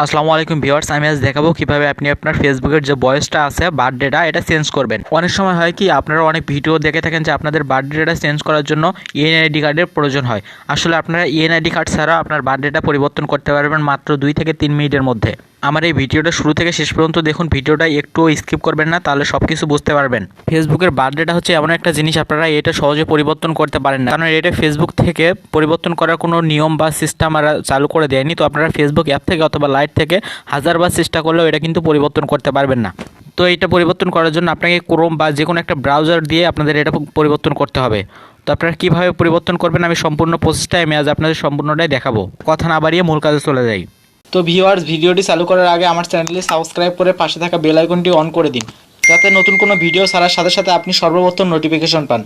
আসসালামু আলাইকুম ভিউয়ার্স, আমি আজ দেখাবো কিভাবে আপনি আপনার ফেসবুকের যে বয়সটা আছে বার্থডেটা এটা চেঞ্জ করবেন। অনেক সময় হয় কি আপনারা অনেক ভিডিও দেখে থাকেন যে আপনাদের বার্থডেটা চেঞ্জ করার জন্য ইএনআইডি কার্ডের প্রয়োজন হয়। আসলে আপনারা ইএনআইডি কার্ড ছাড়া আপনার বার্থডেটা পরিবর্তন করতে পারবেন মাত্র 2 থেকে 3 মিনিটের মধ্যে। আমার এই ভিডিওটা শুরু থেকে শেষ পর্যন্ত দেখুন, ভিডিওটা একটু স্কিপ করবেন না, তাহলে সব কিছু বুঝতে পারবেন। ফেসবুকের বার্থডেটা হচ্ছে এমন একটা জিনিস আপনারা এটা সহজে পরিবর্তন করতে পারেন না, কারণ এটা ফেসবুক থেকে পরিবর্তন করার কোনো নিয়ম বা সিস্টেম আর চালু করে দেয়নি। তো আপনারা ফেসবুক অ্যাপ থেকে অথবা লাইট থেকে হাজারবার চেষ্টা করলেও এটা কিন্তু পরিবর্তন করতে পারবেন না। তো এটা পরিবর্তন করার জন্য আপনাকে ক্রোম বা যে কোনো একটা ব্রাউজার দিয়ে আপনাদের এটা পরিবর্তন করতে হবে। তো আপনারা কীভাবে পরিবর্তন করবেন আমি সম্পূর্ণ প্রসেসটাই আজ আপনাদের সম্পূর্ণটাই দেখাবো। কথা না বাড়িয়ে মূল কাজে চলে যাই। তো ভিউয়ার্স, ভিডিওটি চালু করার আগে আমার চ্যানেলটি সাবস্ক্রাইব করে পাশে থাকা বেল আইকনটি অন করে দিন, যাতে নতুন কোনো ভিডিও ছাড়ার সাথে সাথে আপনি সর্বপ্রথম নোটিফিকেশন পান।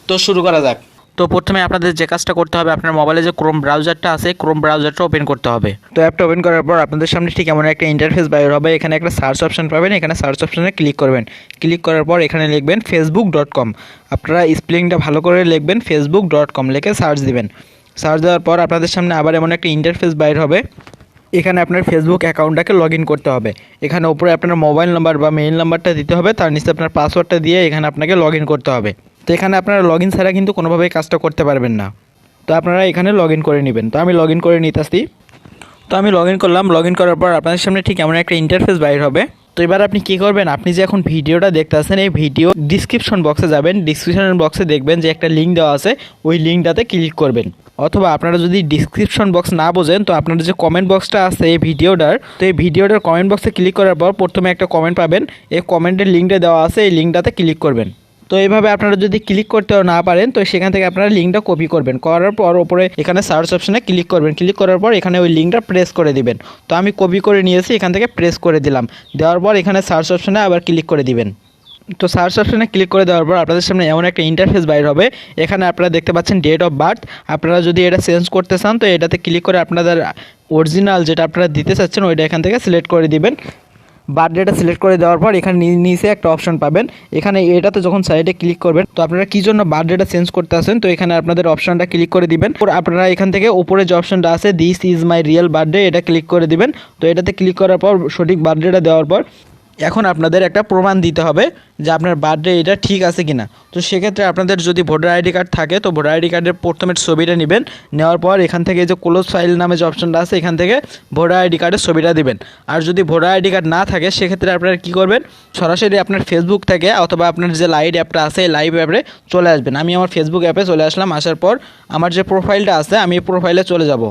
তো শুরু করা যাক। তো প্রথমে আপনাদের যে কাজটা করতে হবে, আপনার মোবাইলে যে ক্রোম ব্রাউজারটা আছে ক্রোম ব্রাউজারটা ওপেন করতে হবে। তো অ্যাপটা ওপেন করার পর আপনাদের সামনে ঠিক এমন একটা ইন্টারফেস বাইর হবে। এখানে একটা সার্চ অপশন পাবেন, এখানে সার্চ অপশনে ক্লিক করবেন। ক্লিক করার পর এখানে লিখবেন facebook.com। আপনারা স্পেলিংটা ভালো করে লিখবেন, facebook.com লিখে সার্চ দিবেন। সার্চ দেওয়ার পর আপনাদের সামনে আবার এমন একটা ইন্টারফেস বাইর হবে। এখানে আপনার ফেসবুক অ্যাকাউন্টটাকে লগ ইন করতে হবে। এখানে উপরে আপনার মোবাইল নাম্বার বা মেইল নাম্বারটা দিতে হবে, তার নিচে আপনার পাসওয়ার্ডটা দিয়ে এখানে আপনাকে লগ ইন করতে হবে। তো এখানে আপনারা লগ ইন ছাড়া কিন্তু কোনোভাবেই কাজটা করতে পারবেন না। তো আপনারা এখানে লগ ইন করে নেবেন। তো আমি লগ ইন করে নিতেছি। তো আমি লগ ইন করলাম। লগ ইন করার পর আপনাদের সামনে ঠিক এমন একটা ইন্টারফেস বাইর হবে। তো এবার আপনি কী করবেন, আপনি যে এখন ভিডিওটা দেখতে আসছেন এই ভিডিও ডিসক্রিপশন বক্সে যাবেন। ডিসক্রিপশন বক্সে দেখবেন যে একটা লিঙ্ক দেওয়া আছে, ওই লিঙ্কটাতে ক্লিক করবেন। অথবা আপনারা যদি ডিসক্রিপশন বক্স না বোঝেন, তো আপনাদের যে কমেন্ট বক্সটা আছে এই ভিডিওটার, তো এই ভিডিওটার কমেন্ট বক্সে ক্লিক করার পর প্রথমে একটা কমেন্ট পাবেন, এই কমেন্টের লিঙ্কটা দেওয়া আছে, এই লিঙ্কটাতে ক্লিক করবেন। তো এইভাবে আপনারা যদি ক্লিক করতেও না পারেন, তো সেখান থেকে আপনারা লিঙ্কটা কপি করবেন। করার পর ওপরে এখানে সার্চ অপশনে ক্লিক করবেন। ক্লিক করার পর এখানে ওই লিঙ্কটা প্রেস করে দিবেন। তো আমি কপি করে নিয়েছি, এখান থেকে প্রেস করে দিলাম। দেওয়ার পর এখানে সার্চ অপশনে আবার ক্লিক করে দিবেন। তো সার্চ অপশনে ক্লিক করে দেওয়ার পর আপনাদের সামনে এমন একটা ইন্টারফেস বাইর হবে। এখানে আপনারা দেখতে পাচ্ছেন ডেট অফ বার্থ। আপনারা যদি এটা চেঞ্জ করতে চান, তো এটাতে ক্লিক করে আপনাদের অরিজিনাল যেটা আপনারা দিতে চাচ্ছেন ওইটা এখান থেকে সিলেক্ট করে দিবেন। বার্থডেটা সিলেক্ট করে দেওয়ার পর এখানে নিচে একটা অপশন পাবেন। এখানে এটাতে যখন সাইডে ক্লিক করবেন, তো আপনারা কী জন্য বার্থডেটা চেঞ্জ করতে আসেন, তো এখানে আপনাদের অপশনটা ক্লিক করে দিবেন। আপনারা এখান থেকে উপরে যে অপশনটা আছে this is my real birthday, এটা ক্লিক করে দিবেন। তো এটাতে ক্লিক করার পর সঠিক বার্থডেটা দেওয়ার পর এখন আপনাদের একটা প্রমাণ দিতে হবে যে আপনার বার্থডে এটা ঠিক আছে কিনা। তো সেক্ষেত্রে আপনাদের যদি ভোটার আইডি কার্ড থাকে, তো ভোটার আইডি কার্ডের প্রথমে ছবিটা নেবেন। নেওয়ার পর এখান থেকে যে ক্লোজ ফাইল নামে যে অপশনটা আছে এখান থেকে ভোটার আইডি কার্ডের ছবিটা দিবেন। আর যদি ভোটার আইডি কার্ড না থাকে, সেক্ষেত্রে আপনারা কী করবেন, সরাসরি আপনার ফেসবুক থেকে অথবা আপনার যে লাইভ অ্যাপটা আছে এই লাইভ অ্যাপে চলে আসবেন। আমি আমার ফেসবুক অ্যাপে চলে আসলাম। আসার পর আমার যে প্রোফাইলটা আছে আমি এই প্রোফাইলে চলে যাব।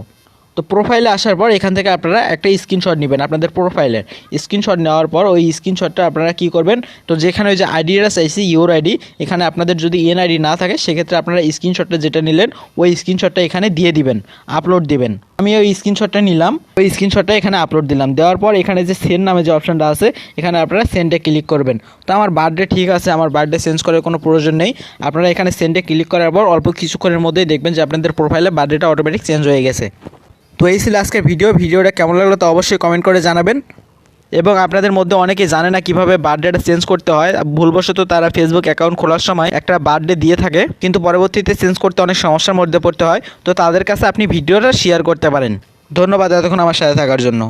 তো প্রোফাইলে আসার পর এখান থেকে আপনারা একটা স্ক্রিনশট নেবেন আপনাদের প্রোফাইলের। স্ক্রিনশট নেওয়ার পর ওই স্ক্রিনশটটা আপনারা কী করবেন, তো যেখানে ওই যে আইডিটা চাইছি ইউর আইডি, এখানে আপনাদের যদি এনআইডি না থাকে, সেক্ষেত্রে আপনারা স্ক্রিনশটটা যেটা নিলেন ওই স্ক্রিনশটটা এখানে দিয়ে দিবেন, আপলোড দিবেন। আমি ওই স্ক্রিনশটটা নিলাম, ওই স্ক্রিনশটটা এখানে আপলোড দিলাম। দেওয়ার পর এখানে যে সেন্ড নামে যে অপশনটা আছে এখানে আপনারা সেন্ডে ক্লিক করবেন। তো আমার বার্থডে ঠিক আছে, আমার বার্থডে চেঞ্জ করার কোনো প্রয়োজন নেই। আপনারা এখানে সেন্ডে ক্লিক করার পর অল্প কিছুক্ষণের মধ্যেই দেখবেন যে আপনাদের প্রোফাইলে বার্থডেটা অটোমেটিক চেঞ্জ হয়ে গেছে। তো এই ছিল আজকের ভিডিওটা কেমন লাগলো তো অবশ্যই কমেন্ট করে জানাবেন। এবং আপনাদের মধ্যে অনেকেই জানে না কীভাবে বার্থডেটা চেঞ্জ করতে হয়। ভুলবশত তারা ফেসবুক অ্যাকাউন্ট খোলার সময় একটা বার্থডে দিয়ে থাকে, কিন্তু পরবর্তীতে চেঞ্জ করতে অনেক সমস্যার মধ্যে পড়তে হয়। তো তাদের কাছে আপনি ভিডিওটা শেয়ার করতে পারেন। ধন্যবাদ এতক্ষণ আমার সাথে থাকার জন্য।